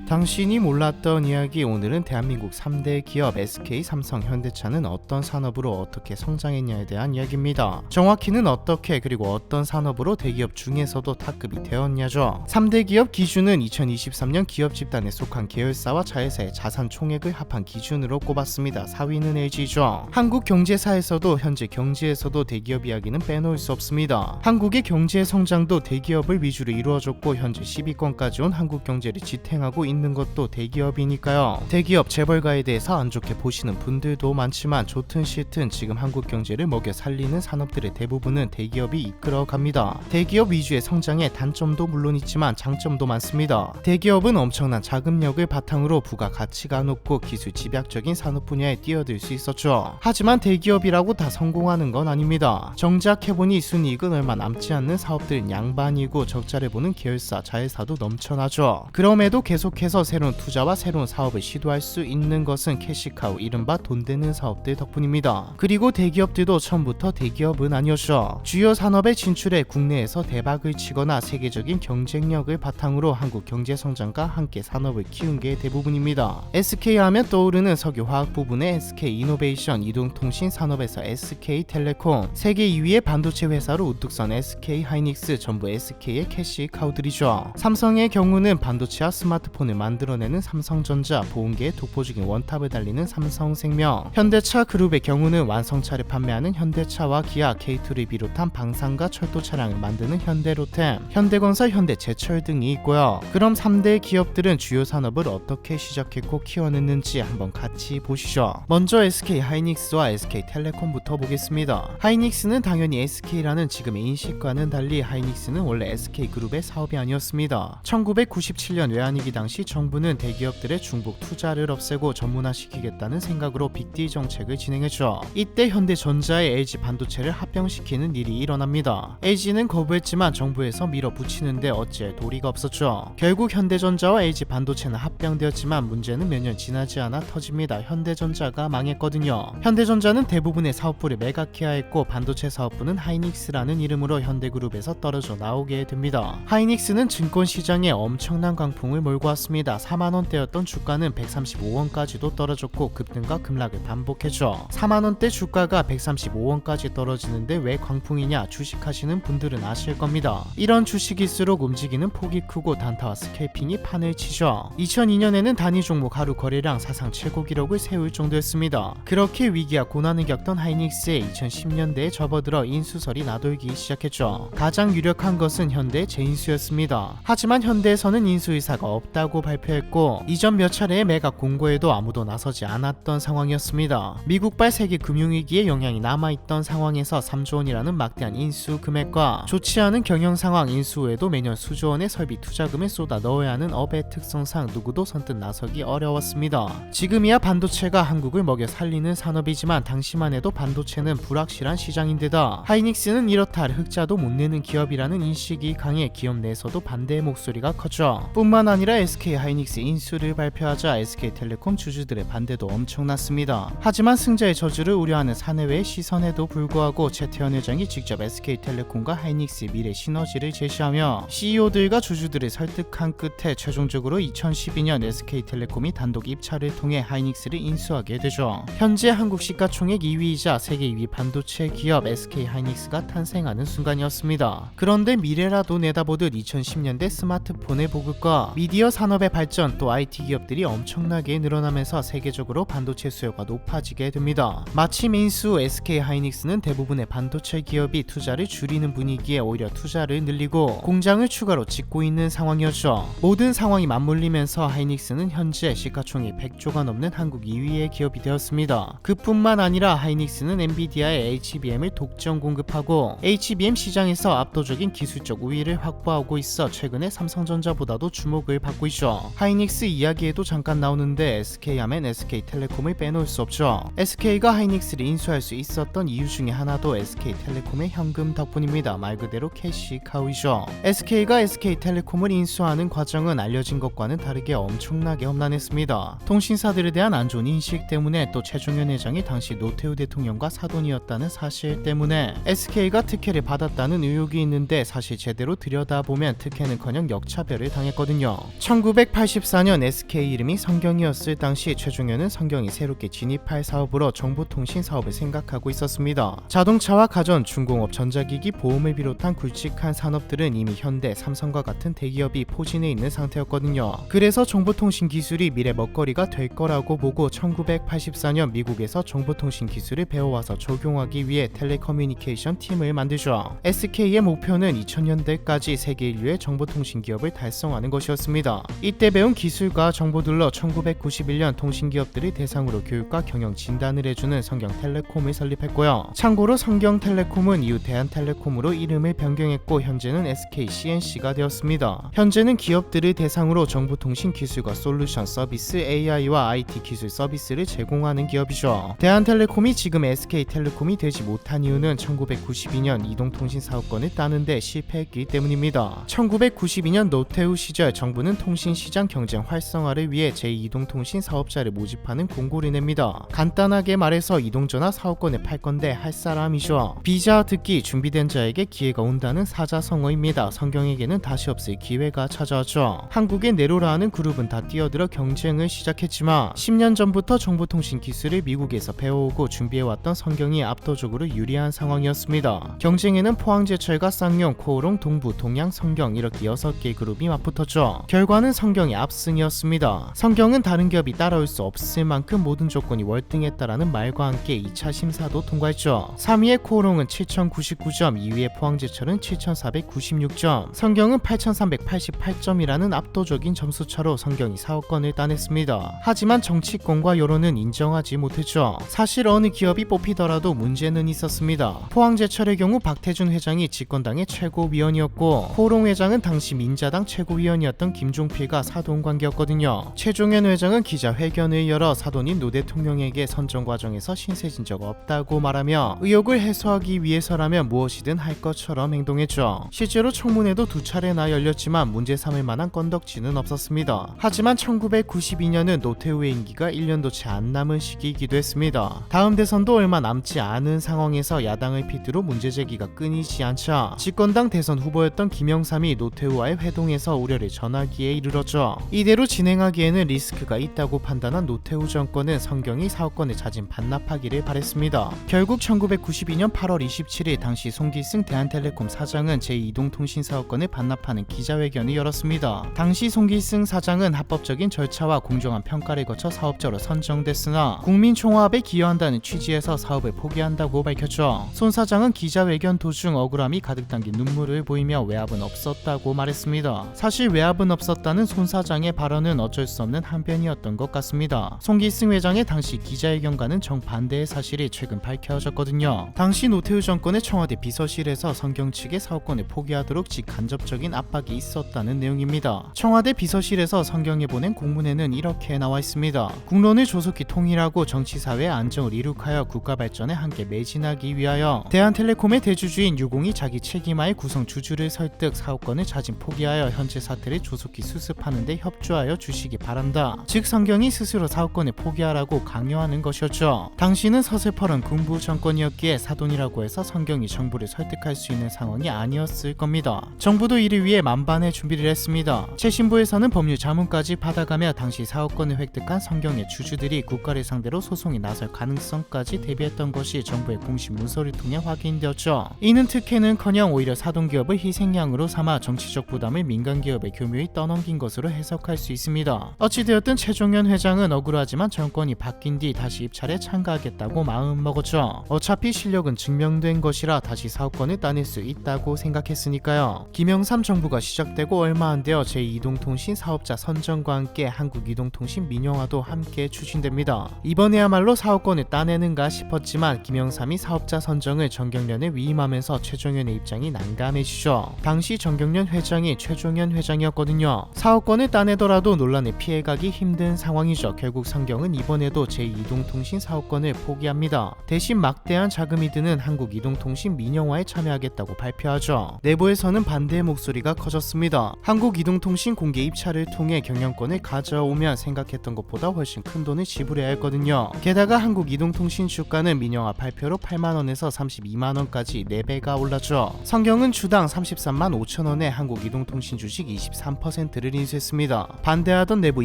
당신이 몰랐던 이야기. 오늘은 대한민국 3대 기업 SK, 삼성, 현대차는 어떤 산업으로 어떻게 성장했냐에 대한 이야기입니다. 정확히는 어떻게, 그리고 어떤 산업으로 대기업 중에서도 탑급이 되었냐죠. 3대 기업 기준은 2023년 기업 집단에 속한 계열사와 자회사의 자산 총액을 합한 기준으로 꼽았습니다. 4위는 LG죠. 한국 경제사에서도 현재 경제에서도 대기업 이야기는 빼놓을 수 없습니다. 한국의 경제 성장도 대기업을 위주로 이루어졌고 현재 10위권까지 온 한국 경제를 지탱하고 있는 것도 대기업이니까요. 대기업 재벌가에 대해서 안 좋게 보시는 분들도 많지만 좋든 싫든 지금 한국 경제를 먹여 살리는 산업들의 대부분은 대기업이 이끌어갑니다. 대기업 위주의 성장에 단점도 물론 있지만 장점도 많습니다. 대기업은 엄청난 자금력을 바탕으로 부가가치가 높고 기술 집약적인 산업 분야에 뛰어들 수 있었죠. 하지만 대기업이라고 다 성공하는 건 아닙니다. 정작 해보니 순이익은 얼마 남지 않는 사업들은 양반이고 적자를 보는 계열사, 자회사도 넘쳐나죠. 그럼에도 계속해서 새로운 투자와 새로운 사업을 시도할 수 있는 것은 캐시카우, 이른바 돈 되는 사업들 덕분입니다. 그리고 대기업들도 처음부터 대기업은 아니었죠. 주요 산업에 진출해 국내에서 대박을 치거나 세계적인 경쟁력을 바탕으로 한국 경제 성장과 함께 산업을 키운 게 대부분입니다. SK 하면 떠오르는 석유화학 부분의 SK 이노베이션, 이동통신 산업에서 SK텔레콤, 세계 2위의 반도체 회사로 우뚝 선 SK 하이닉스, 전부 SK의 캐시카우들이죠. 삼성의 경우는 반도체와 스마트폰을 만들어내는 삼성전자, 보온계의 독보적인 원탑을 달리는 삼성생명, 현대차 그룹의 경우는 완성차를 판매하는 현대차와 기아, K2를 비롯한 방산과 철도 차량을 만드는 현대로템, 현대건설, 현대제철 등이 있고요. 그럼 3대 기업들은 주요 산업을 어떻게 시작했고 키워냈는지 한번 같이 보시죠. 먼저 SK 하이닉스와 SK텔레콤부터 보겠습니다. 하이닉스는 당연히 SK라는 지금의 인식과는 달리 하이닉스는 원래 SK그룹의 사업이 아니었습니다. 1997년 외환위기 당시 정부는 대기업들의 중복 투자를 없애고 전문화시키겠다는 생각으로 빅딜 정책을 진행했죠. 이때 현대전자의 LG 반도체를 합병시키는 일이 일어납니다. LG는 거부했지만 정부에서 밀어붙이는데 어찌할 도리가 없었죠. 결국 현대전자와 LG 반도체는 합병되었지만 문제는 몇 년 지나지 않아 터집니다. 현대전자가 망했거든요. 현대전자는 대부분의 사업부를 매각해야 했고 반도체 사업부는 하이닉스라는 이름으로 현대그룹에서 떨어져 나오게 됩니다. 하이닉스는 증권시장에 엄청난 광풍을 몰고 왔습니다. 4만원대였던 주가는 135원까지도 떨어졌고 급등과 급락을 반복했죠. 4만원대 주가가 135원까지 떨어지는데 왜 광풍이냐, 주식하시는 분들은 아실 겁니다. 이런 주식일수록 움직이는 폭이 크고 단타와 스캘핑이 판을 치죠. 2002년에는 단위 종목 하루 거래량 사상 최고 기록을 세울 정도였습니다. 그렇게 위기와 고난을 겪던 하이닉스에 2010년대에 접어들어 인수설이 나돌기 시작했죠. 가장 유력한 것은 현대의 재인수였습니다. 하지만 현대에서는 인수 의사가 없다고 발표했고 이전 몇 차례의 매각 공고에도 아무도 나서지 않았던 상황이었습니다. 미국발 세계 금융위기의 영향이 남아있던 상황에서 3조 원이라는 막대한 인수 금액과 좋지 않은 경영 상황, 인수 후에도 매년 수조 원의 설비 투자금을 쏟아 넣어야 하는 업의 특성상 누구도 선뜻 나서기 어려웠습니다. 지금이야 반도체가 한국을 먹여 살리는 산업이지만 당시만 해도 반도체는 불확실한 시장인데다 하이닉스는 이렇다 할 흑자도 못 내는 기업이라는 인식이 강해 기업 내에서도 반대의 목소리가 컸죠. 뿐만 아니라 SK 하이닉스 인수를 발표하자 SK텔레콤 주주들의 반대도 엄청났습니다. 하지만 승자의 저주를 우려하는 사내외의 시선에도 불구하고 최태원 회장이 직접 SK텔레콤과 하이닉스 미래 시너지를 제시하며 CEO들과 주주들을 설득한 끝에 최종적으로 2012년 SK텔레콤이 단독 입찰을 통해 하이닉스를 인수하게 되죠. 현재 한국 시가총액 2위이자 세계 2위 반도체 기업 SK 하이닉스가 탄생하는 순간이었습니다. 그런데 미래라도 내다보듯 2010년대 스마트폰의 보급과 미디어 산업의 발전, 또 IT 기업들이 엄청나게 늘어나면서 세계적으로 반도체 수요가 높아지게 됩니다. 마침 인수 SK 하이닉스는 대부분의 반도체 기업이 투자를 줄이는 분위기에 오히려 투자를 늘리고 공장을 추가로 짓고 있는 상황이었죠. 모든 상황이 맞물리면서 하이닉스는 현재 시가총액 100조가 넘는 한국 2위의 기업이 되었습니다. 그뿐만 아니라 하이닉스는 엔비디아의 HBM을 독점 공급하고 HBM 시장에서 압도적인 기술적 우위를 확보하고 있어 최근에 삼성전자보다도 주목을 받고 있죠. 기업이죠. 하이닉스 이야기에도 잠깐 나오는데 SK 하면 SK텔레콤을 빼놓을 수 없죠. SK가 하이닉스를 인수할 수 있었던 이유 중에 하나도 SK텔레콤의 현금 덕분입니다. 말 그대로 캐시카우이죠. SK가 SK텔레콤을 인수하는 과정은 알려진 것과는 다르게 엄청나게 험난했습니다. 통신사들에 대한 안 좋은 인식 때문에 또 최종현 회장이 당시 노태우 대통령과 사돈이었다는 사실 때문에 SK가 특혜를 받았다는 의혹이 있는데 사실 제대로 들여다보면 특혜는커녕 역차별을 당했거든요. 1984년 SK 이름이 성경이었을 당시 최종현은 성경이 새롭게 진입할 사업으로 정보통신 사업을 생각하고 있었습니다. 자동차와 가전, 중공업, 전자기기, 보험을 비롯한 굵직한 산업들은 이미 현대, 삼성과 같은 대기업이 포진해 있는 상태였거든요. 그래서 정보통신 기술이 미래 먹거리가 될 거라고 보고 1984년 미국에서 정보통신 기술을 배워와서 적용하기 위해 텔레커뮤니케이션 팀을 만들죠. SK의 목표는 2000년대까지 세계 인류의 정보통신 기업을 달성하는 것이었습니다. 이때 배운 기술과 정보들로 1991년 통신기업들을 대상으로 교육과 경영 진단을 해주는 성경텔레콤을 설립했고요. 참고로 성경텔레콤은 이후 대한텔레콤으로 이름을 변경했고 현재는 SKCNC가 되었습니다. 현재는 기업들을 대상으로 정보통신 기술과 솔루션 서비스, AI와 IT 기술 서비스를 제공하는 기업이죠. 대한텔레콤이 지금 SK텔레콤이 되지 못한 이유는 1992년 이동통신 사업권을 따는데 실패했기 때문입니다. 1992년 노태우 시절 정부는 통신시장 경쟁 활성화를 위해 제2이동통신 사업자를 모집하는 공고를 냅니다. 간단하게 말해서 이동전화 사업권을 팔 건데 할 사람이죠. 비자 듣기 준비된 자에게 기회가 온다는 사자성어입니다. 성경에게는 다시 없을 기회가 찾아왔죠. 한국의 네로라는 그룹은 다 뛰어들어 경쟁을 시작했지만 10년 전부터 정보통신 기술을 미국에서 배워오고 준비해왔던 성경이 압도적으로 유리한 상황이었습니다. 경쟁에는 포항제철과 쌍용, 코오롱, 동부, 동양, 성경 이렇게 6개의 그룹이 맞붙었죠. 결과는 성경이 압승이었습니다. 성경은 다른 기업이 따라올 수 없을 만큼 모든 조건이 월등했다라는 말과 함께 2차 심사도 통과했죠. 3위의 코오롱은 7099점, 2위의 포항제철은 7496점, 성경은 8388점이라는 압도적인 점수차로 성경이 사업권을 따냈습니다. 하지만 정치권과 여론은 인정하지 못했죠. 사실 어느 기업이 뽑히더라도 문제는 있었습니다. 포항제철의 경우 박태준 회장이 집권당의 최고위원이었고 코오롱 회장은 당시 민자당 최고위원이었던 김종필과 사돈관계였거든요. 최종현 회장은 기자회견을 열어 사돈인 노 대통령에게 선정 과정에서 신세진 적 없다고 말하며 의혹을 해소하기 위해서라면 무엇이든 할 것처럼 행동했죠. 실제로 청문회도 2차례나 열렸지만 문제 삼을 만한 건덕지는 없었습니다. 하지만 1992년은 노태우의 임기가 1년도 채 안 남은 시기이기도 했습니다. 다음 대선도 얼마 남지 않은 상황에서 야당을 필두로 문제 제기가 끊이지 않자 집권당 대선 후보였던 김영삼이 노태우와의 회동에서 우려를 전하기에 이르렀죠. 이대로 진행하기에는 리스크가 있다고 판단한 노태우 정권은 성경이 사업권을 자진 반납하기를 바랬습니다. 결국 1992년 8월 27일 당시 송기승 대한텔레콤 사장은 제2이동통신 사업권을 반납하는 기자회견을 열었습니다. 당시 송기승 사장은 합법적인 절차와 공정한 평가를 거쳐 사업자로 선정됐으나 국민총화합에 기여한다는 취지에서 사업을 포기한다고 밝혔죠. 손 사장은 기자회견 도중 억울함이 가득 담긴 눈물을 보이며 외압은 없었다고 말했습니다. 사실 외압은 없었다는 손 사장의 발언은 어쩔 수 없는 한편이었던 것 같습니다. 송기승 회장의 당시 기자회견과는 정반대의 사실이 최근 밝혀졌거든요. 당시 노태우 정권의 청와대 비서실에서 성경 측의 사업권을 포기하도록 직간접적인 압박이 있었다는 내용입니다. 청와대 비서실에서 성경에 보낸 공문에는 이렇게 나와 있습니다. 국론을 조속히 통일하고 정치사회의 안정을 이룩하여 국가 발전에 함께 매진하기 위하여 대한텔레콤의 대주주인 유공이 자기 책임하에 구성 주주를 설득, 사업권을 자진 포기하여 현재 사태를 조속히 수습하는 데 협조하여 주시기 바란다. 즉 성경이 스스로 사업권을 포기하라고 강요하는 것이었죠. 당시는 서슬퍼런 군부 정권이었기에 사돈이라고 해서 성경이 정부를 설득할 수 있는 상황이 아니었을 겁니다. 정부도 이를 위해 만반의 준비를 했습니다. 최신부에서는 법률 자문까지 받아가며 당시 사업권을 획득한 성경의 주주들이 국가를 상대로 소송에 나설 가능성까지 대비했던 것이 정부의 공식 문서를 통해 확인되었죠. 이는 특혜는커녕 오히려 사돈기업을 희생양으로 삼아 정치적 부담을 민간기업에 교묘히 떠넘긴 것으로 해석할 수 있습니다. 어찌되었든 최종현 회장은 억울하지만 정권이 바뀐 뒤 다시 입찰에 참가하겠다고 마음먹었죠. 어차피 실력은 증명된 것이라 다시 사업권을 따낼 수 있다고 생각했으니까요. 김영삼 정부가 시작되고 얼마 안 되어 제2이동통신 사업자 선정과 함께 한국이동통신 민영화도 함께 추진됩니다. 이번에야말로 사업권을 따내는가 싶었지만 김영삼이 사업자 선정을 정경련에 위임하면서 최종현의 입장이 난감해지죠. 당시 정경련 회장이 최종현 회장이었거든요. 사업 사업권을 따내더라도 논란에 피해가기 힘든 상황이죠. 결국 삼성은 이번에도 제2이동통신 사업권을 포기합니다. 대신 막대한 자금이 드는 한국이동통신 민영화에 참여하겠다고 발표하죠. 내부에서는 반대의 목소리가 커졌습니다. 한국이동통신 공개 입찰을 통해 경영권을 가져오면 생각했던 것보다 훨씬 큰 돈을 지불해야 했거든요. 게다가 한국이동통신 주가는 민영화 발표로 8만원에서 32만원까지 4배가 올랐죠. 성경은 주당 33만 5천원에 한국이동통신 주식 23%를 인수했습니다. 반대하던 내부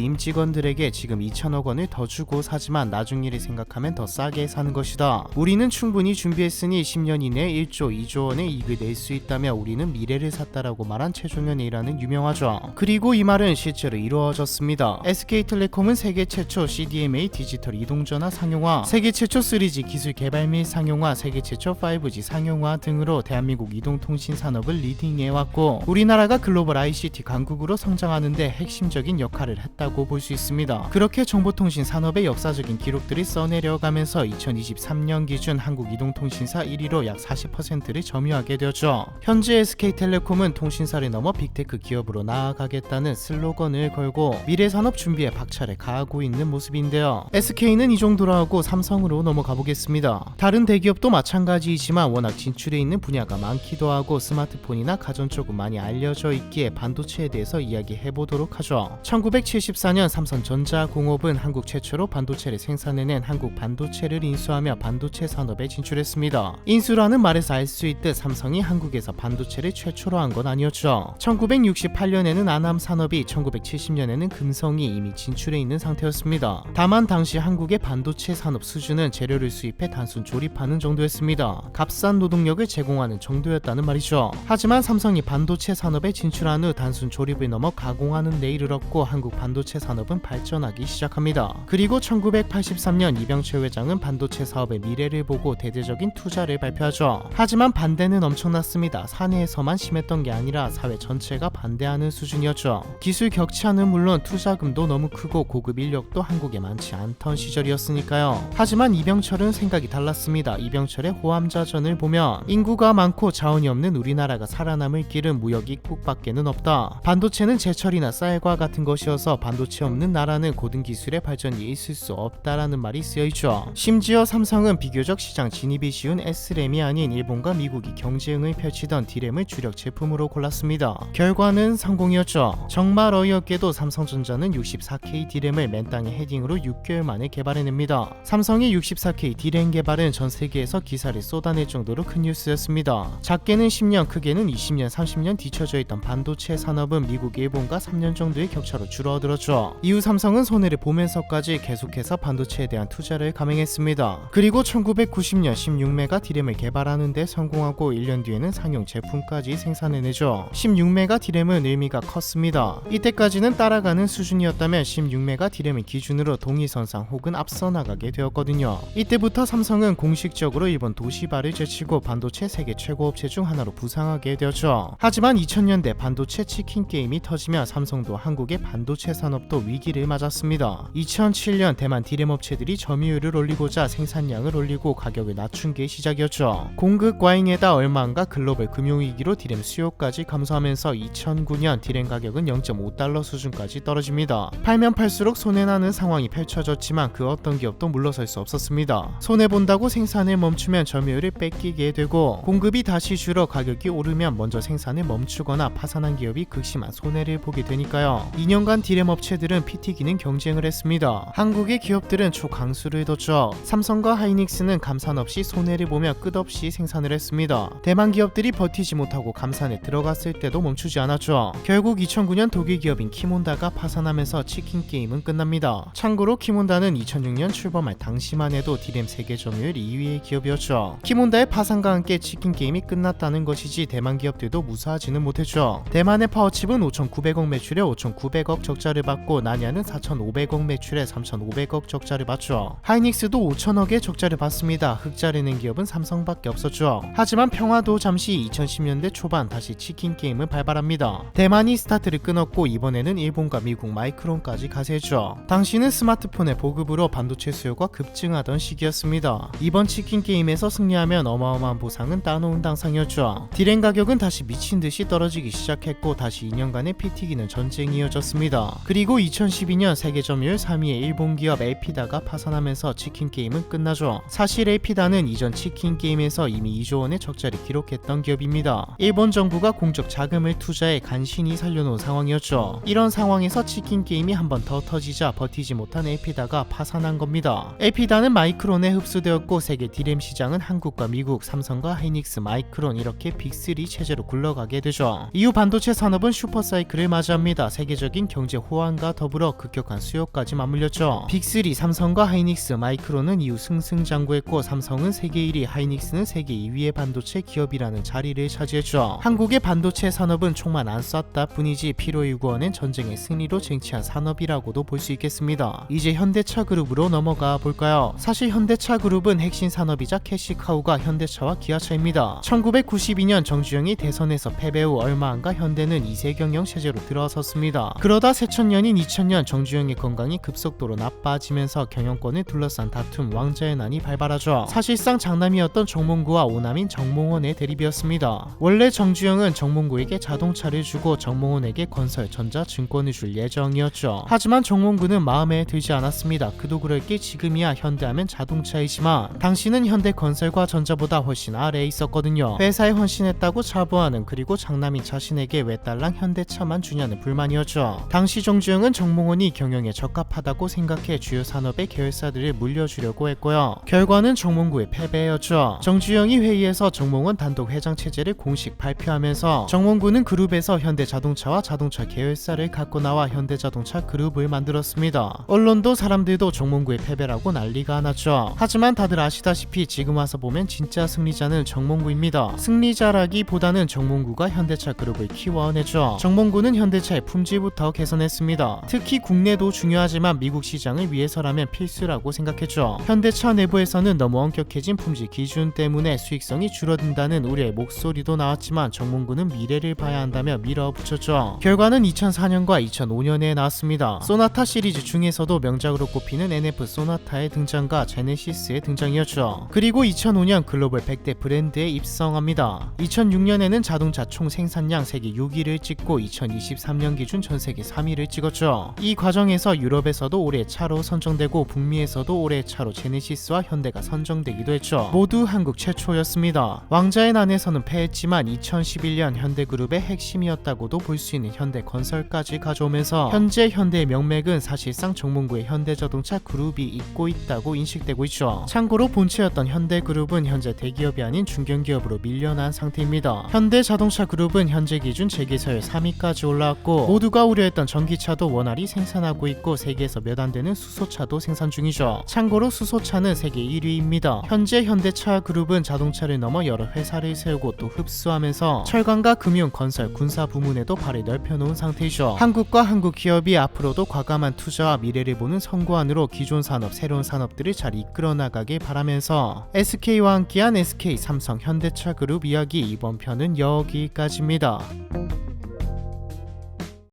임직원들에게 지금 2천억 원을 더 주고 사지만 나중 일을 생각하면 더 싸게 사는 것이다. 우리는 충분히 준비했으니 10년 이내에 1조 2조 원의 이익을 낼 수 있다며 우리는 미래를 샀다라고 말한 최종현 A라는 유명하죠. 그리고 이 말은 실제로 이루어졌습니다. SK텔레콤은 세계 최초 CDMA 디지털 이동전화 상용화, 세계 최초 3G 기술 개발 및 상용화, 세계 최초 5G 상용화 등으로 대한민국 이동통신 산업을 리딩해왔고 우리나라가 글로벌 ICT 강국으로 성장하는 데 핵심적인 역할을 했다고 볼 수 있습니다. 그렇게 정보통신 산업의 역사적인 기록들이 써내려가면서 2023년 기준 한국이동통신사 1위로 약 40%를 점유하게 되었죠. 현재 SK텔레콤은 통신사를 넘어 빅테크 기업으로 나아가겠다는 슬로건을 걸고 미래산업 준비에 박차를 가하고 있는 모습인데요. SK는 이 정도로 하고 삼성으로 넘어가 보겠습니다. 다른 대기업도 마찬가지이지만 워낙 진출해 있는 분야가 많기도 하고 스마트폰이나 가전 쪽은 많이 알려져 있기에 반도체에 대해서 이야기해 보도록 하죠. 1974년 삼성전자공업은 한국 최초로 반도체를 생산해낸 한국 반도체를 인수하며 반도체 산업에 진출했습니다. 인수라는 말에서 알 수 있듯 삼성이 한국에서 반도체를 최초로 한 건 아니었죠. 1968년에는 안암산업이, 1970년에는 금성이 이미 진출해 있는 상태였습니다. 다만 당시 한국의 반도체 산업 수준은 재료를 수입해 단순 조립하는 정도였습니다. 값싼 노동력을 제공하는 정도였다는 말이죠. 하지만 삼성이 반도체 산업에 진출한 후 단순 조립을 넘어 가공하는 데 이르렀고 한국 반도체 산업은 발전하기 시작합니다. 그리고 1983년 이병철 회장은 반도체 사업의 미래를 보고 대대적인 투자를 발표하죠. 하지만 반대는 엄청났습니다. 사내에서만 심했던 게 아니라 사회 전체가 반대하는 수준이었죠. 기술 격차는 물론 투자금도 너무 크고 고급 인력도 한국에 많지 않던 시절이었으니까요. 하지만 이병철은 생각이 달랐습니다. 이병철의 호암자전을 보면 인구가 많고 자원이 없는 우리나라가 살아남을 길은 무역 입국밖에는 없다. 반도체는 제철이나 쌀과 같은 것이어서 반도체 없는 나라는 고등 기술의 발전이 있을 수 없다라는 말이 쓰여있죠. 심지어 삼성은 비교적 시장 진입이 쉬운 S램이 아닌 일본과 미국이 경쟁을 펼치던 D램을 주력 제품으로 골랐습니다. 결과는 성공이었죠. 정말 어이없게도 삼성전자는 64K D램을 맨땅에 헤딩으로 6개월 만에 개발해냅니다. 삼성의 64K D램 개발은 전 세계에서 기사를 쏟아낼 정도로 큰 뉴스였습니다. 작게는 10년, 크게는 20년, 30년 뒤처져 있던 반도체 산업은 미국, 일본과 3년 정도의 격차로 줄어들었죠. 이후 삼성은 손해를 보면서까지 계속해서 반도체에 대한 투자를 감행했습니다. 그리고 1990년 16메가 D램을 개발하는 데 성공하고 1년 뒤에는 상용 제품까지 생산해내죠. 16메가 D램은 의미가 컸습니다. 이때까지는 따라가는 수준이었다면 16메가 D램을 기준으로 동위선상 혹은 앞서 나가게 되었거든요. 이때부터 삼성은 공식적으로 일본 도시바를 제치고 반도체 세계 최고 업체 중 하나로 부상하게 되었죠. 하지만 2000년대 반도체 치킨 게임이 터지며 삼성도 한국의 반도체 산업도 위기를 맞았습니다. 2007년 대만 D램 업체들이 점유율을 올리고자 생산량을 올리고 가격을 낮춘 게 시작이었죠. 공급 과잉에다 얼마 안가 글로벌 금융위기로 D램 수요까지 감소하면서 2009년 D램 가격은 0.5달러 수준까지 떨어집니다. 팔면 팔수록 손해나는 상황이 펼쳐졌지만 그 어떤 기업도 물러설 수 없었습니다. 손해본다고 생산을 멈추면 점유율을 뺏기게 되고 공급이 다시 줄어 가격이 오르면 먼저 생산을 멈추거나 파산한 기업이 극심한 손해를 보게 되니까요. 2년간 D램 업체들은 PT 기능 경쟁을 했습니다. 한국의 기업들은 초강수를 뒀죠. 삼성과 하이닉스는 감산 없이 손해를 보며 끝없이 생산을 했습니다. 대만 기업들이 버티지 못하고 감산에 들어갔을 때도 멈추지 않았죠. 결국 2009년 독일 기업인 키몬다가 파산하면서 치킨 게임은 끝납니다. 참고로 키몬다는 2006년 출범할 당시만 해도 D램 세계 점유율 2위의 기업이었죠. 키몬다의 파산과 함께 치킨 게임이 끝났다는 것이지 대만 기업들도 무사하지는 못했죠. 대만의 파워칩은 5,900억 매출에 5,900억 적자를 받고 나냐는 4,500억 매출에 3,500억 적자를 받죠. 하이닉스도 5,000억의 적자를 받습니다. 흑자를 낸 기업은 삼성밖에 없었죠. 하지만 평화도 잠시 2010년대 초반 다시 치킨 게임을 발발합니다. 대만이 스타트를 끊었고 이번에는 일본과 미국 마이크론까지 가세했죠. 당시는 스마트폰의 보급으로 반도체 수요가 급증하던 시기였습니다. 이번 치킨 게임에서 승리하면 어마어마한 보상은 따놓은 당상이었죠. D램 가격은 다시 미친듯이 떨어지기 시작했고 다시 2년간의 PT 기능 펼치는 전쟁이 이어졌습니다. 그리고 2012년 세계 점유율 3위의 일본 기업 엘피다가 파산하면서 치킨 게임은 끝나죠. 사실 엘피다는 이전 치킨 게임에서 이미 2조 원의 적자를 기록했던 기업입니다. 일본 정부가 공적 자금을 투자해 간신히 살려놓은 상황이었죠. 이런 상황에서 치킨 게임이 한 번 더 터지자 버티지 못한 엘피다가 파산한 겁니다. 엘피다는 마이크론에 흡수되었고 세계 디램 시장은 한국과 미국, 삼성과 하이닉스, 마이크론 이렇게 빅3 체제로 굴러가게 되죠. 이후 반도체 산업은 슈퍼사이클을 맞이합니다. 세계적인 경제 호황과 더불어 급격한 수요까지 맞물렸죠. 빅3 삼성과 하이닉스, 마이크론은 이후 승승장구했고 삼성은 세계 1위, 하이닉스는 세계 2위의 반도체 기업이라는 자리를 차지했죠. 한국의 반도체 산업은 총만 안 쐈다 뿐이지 필요요구하는 전쟁의 승리로 쟁취한 산업이라고도 볼 수 있겠습니다. 이제 현대차 그룹으로 넘어가 볼까요? 사실 현대차 그룹은 핵심 산업이자 캐시카우가 현대차와 기아차입니다. 1992년 정주영이 대선에서 패배 후 얼마 안가 현대는 2세 경영 체제로 들어섰습니다. 그러다 새천년인 2000년 정주영의 건강이 급속도로 나빠지면서 경영권을 둘러싼 다툼, 왕자의 난이 발발하죠. 사실상 장남이었던 정몽구와 오남인 정몽원의 대립이었습니다. 원래 정주영은 정몽구에게 자동차를 주고 정몽원에게 건설, 전자, 증권을 줄 예정이었죠. 하지만 정몽구는 마음에 들지 않았습니다. 그도 그럴 게 지금이야 현대하면 자동차이지만 당시는 현대건설과 전자보다 훨씬 아래에 있었거든요. 회사에 헌신했다고 자부하는, 그리고 장남인 자신에게 왜 딸랑 현대차만 주냐는 불만이었죠. 당시 정주영은 정몽원이 경영에 적합하다고 생각해 주요 산업의 계열사들을 물려주려고 했고요. 결과는 정몽구의 패배였죠. 정주영이 회의에서 정몽원 단독 회장 체제를 공식 발표하면서 정몽구는 그룹에서 현대자동차와 자동차 계열사를 갖고 나와 현대자동차 그룹을 만들었습니다. 언론도 사람들도 정몽구의 패배라고 난리가 났죠. 하지만 다들 아시다시피 지금 와서 보면 진짜 승리자는 정몽구입니다. 승리자라기보다는 정몽구가 현대차 그룹을 키워내죠. 정몽구는 현대차의 품질부터 개선했습니다. 특히 국내도 중요하지만 미국 시장을 위해서라면 필수라고 생각했죠. 현대차 내부에서는 너무 엄격해진 품질 기준 때문에 수익성이 줄어든다는 우려의 목소리도 나왔지만 정몽구는 미래를 봐야 한다며 밀어붙였죠. 결과는 2004년과 2005년에 나왔습니다. 소나타 시리즈 중에서도 명작으로 꼽히는 NF 소나타의 등장과 제네시스의 등장이었죠. 그리고 2005년 글로벌 100대 브랜드에 입성합니다. 2006년에는 자동차 총 생산량 세계 6위를 찍고 2023년 기준 전 세계 3위를 찍었죠. 이 과정에서 유럽에서도 올해 차로 선정되고 북미에서도 올해 차로 제네시스와 현대가 선정되기도 했죠. 모두 한국 최초였습니다. 왕자의 난에서는 패했지만 2011년 현대그룹의 핵심이었다고도 볼 수 있는 현대건설까지 가져오면서 현재 현대의 명맥은 사실상 정몽구의 현대자동차 그룹이 잇고 있다고 인식되고 있죠. 참고로 본체였던 현대그룹은 현재 대기업이 아닌 중견기업으로 밀려난 상태입니다. 현대자동차 그룹은 현재 기준 재계서열 3위까지 올라왔고 모두가 우려했던 전기차도 원활히 생산하고 있고 세계에서 몇 안 되는 수소차도 생산 중이죠. 참고로 수소차는 세계 1위입니다. 현재 현대차 그룹은 자동차를 넘어 여러 회사를 세우고 또 흡수하면서 철강과 금융, 건설, 군사 부문에도 발을 넓혀놓은 상태이죠. 한국과 한국 기업이 앞으로도 과감한 투자와 미래를 보는 선구안으로 기존 산업, 새로운 산업들을 잘 이끌어 나가길 바라면서 SK와 함께한 SK 삼성 현대차 그룹 이야기 이번 편은 여기까지입니다.